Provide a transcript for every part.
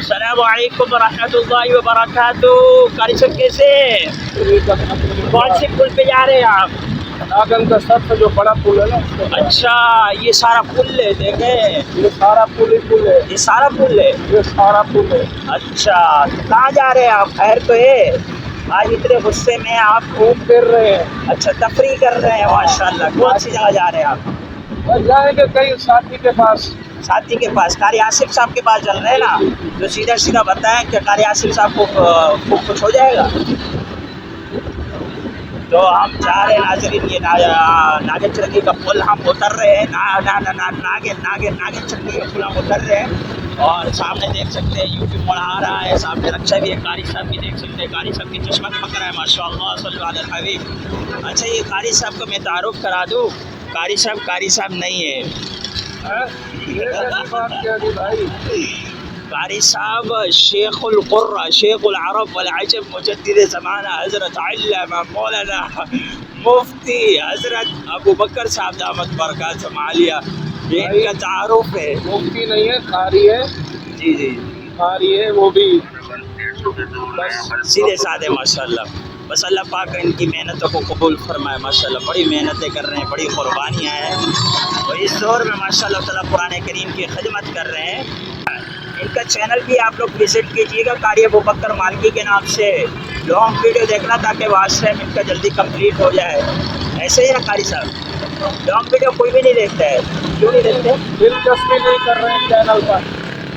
السلام علیکم ورحمۃ اللہ وبرکاتہ. قاری صاحب کیسے ہیں؟ کون سے پل پہ جا رہے ہیں آپ؟ ناگن کا سب سے جو بڑا پل ہے نا. اچھا یہ سارا پل ہے، دیکھیں یہ سارا پل ہی پل ہے. یہ سارا پل ہے. یہ سارا پل ہے. اچھا کہاں جا رہے ہیں آپ؟ خیر تو ہے؟ آج اتنے غصے میں آپ گھوم پھر رہے ہیں. اچھا تفریح کر رہے ہیں، ماشاء اللہ. کون سی جگہ جا رہے ہیں آپ؟ اور جائیں گے کئی ساتھی کے پاس. ساتھی کے پاس؟ قاری آصف صاحب کے پاس چل رہے ہیں نا؟ تو سیدھا سیدھا بتائیں کہ قاری آصف صاحب کو کچھ ہو جائے گا. تو ہم جا رہے ہیں ناظرین، یہ ناگن چرنگی کا پل ہم اتر رہے ہیں. ناگن چرنگی کا پل ہم اتر رہے ہیں اور سامنے دیکھ سکتے ہیں یوٹیوب موڑ آ رہا ہے. سامنے رکشا بھی ہے، قاری صاحب بھی دیکھ سکتے ہیں. قاری صاحب کی چشمہ پکڑ رہا ہے، ماشاء اللہ صلی علی الحبیب. اچھا یہ قاری صاحب کو میں تعارف کرا دوں. قاری صاحب نہیں ہے. قاری صاحب شیخ القرہ، شیخ العرب والعجم، مجدد زمانہ، حضرت علامہ مولانا مفتی حضرت ابو بکر صاحب دامت برکاتہم عالیہ. یہ ان کا تعارف ہے. مفتی نہیں ہے، قاری ہے. جی جی قاری ہے وہ بھی. سیدھے سادھے ماشاء اللہ. بس اللہ پاک ان کی محنتوں کو قبول فرمائے. ماشاء اللہ بڑی محنتیں کر رہے ہیں، بڑی قربانیاں ہیں، اور اس دور میں ماشاء اللہ تعالیٰ قرآن کریم کی خدمت کر رہے ہیں. ان کا چینل بھی آپ لوگ وزٹ کیجیے گا، قاری ابو بکر مالکی کے نام سے. لانگ ویڈیو دیکھنا تاکہ واچ ٹائم ان کا جلدی کمپلیٹ ہو جائے. ایسے ہی نا قاری صاحب؟ لانگ ویڈیو کوئی بھی نہیں دیکھتا ہے، کیوں نہیں دیکھتے؟ دلچسپی نہیں کر رہے ہیں چینل پر.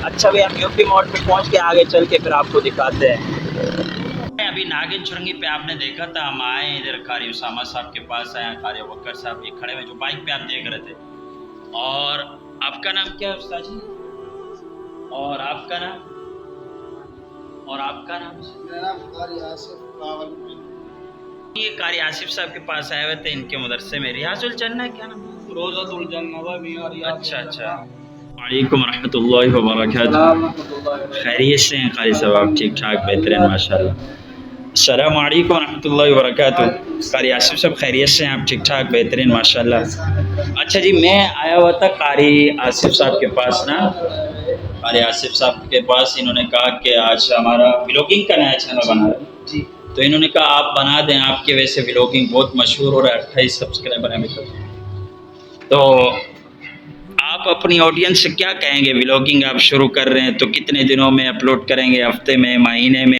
اچھا بھائی ہم یوپی موڑ پہ پہنچ کے آگے چل کے پھر آپ کو دکھاتے ہیں. ابھی ناگن چرنگی پہ آپ نے دیکھا تھا، ہم آئے ہیں ادھر قاری اسامہ صاحب کے پاس آئے ہیں. قاری ابو بکر صاحب یہ کھڑے ہوئے جو بائک پہ آپ دیکھ رہے تھے. اور آپ کا نام کیا ہے استاد جی؟ اور آپ کا نام؟ اور آپ کا نام؟ میرا نام قاری آصف راولپنڈی. یہ قاری آصف صاحب کے پاس آئے ہوئے تھے، ان کے مدرسے میں ریاض الجنہ ہے، کیا نام؟ روضۃ الجنہ. اچھا. وعلیکم ورحمۃ اللہ وبرکاتہ. خیریت سے ہیں قاری صاحب آپ؟ ٹھیک ٹھاک بہترین ماشاء اللہ. السلام علیکم ورحمۃ اللہ وبرکاتہ. قاری آصف صاحب خیریت سے ہیں آپ؟ ٹھیک ٹھاک بہترین ماشاء اللہ. اچھا جی میں آیا ہوا تھا قاری آصف صاحب کے پاس نا. قاری آصف صاحب کے پاس انہوں نے کہا کہ آج ہمارا ولاگنگ کا نیا چینل بنا رہا ہے، تو انہوں نے کہا آپ بنا دیں، آپ کے ویسے ولاگنگ بہت مشہور ہو رہا ہے. 28 سبسکرائبر ہیں ابھی تک. تو آپ اپنی آڈینس سے کیا کہیں گے؟ ولاگنگ آپ شروع کر رہے ہیں تو کتنے دنوں میں اپلوڈ کریں گے؟ ہفتے میں، مہینے میں؟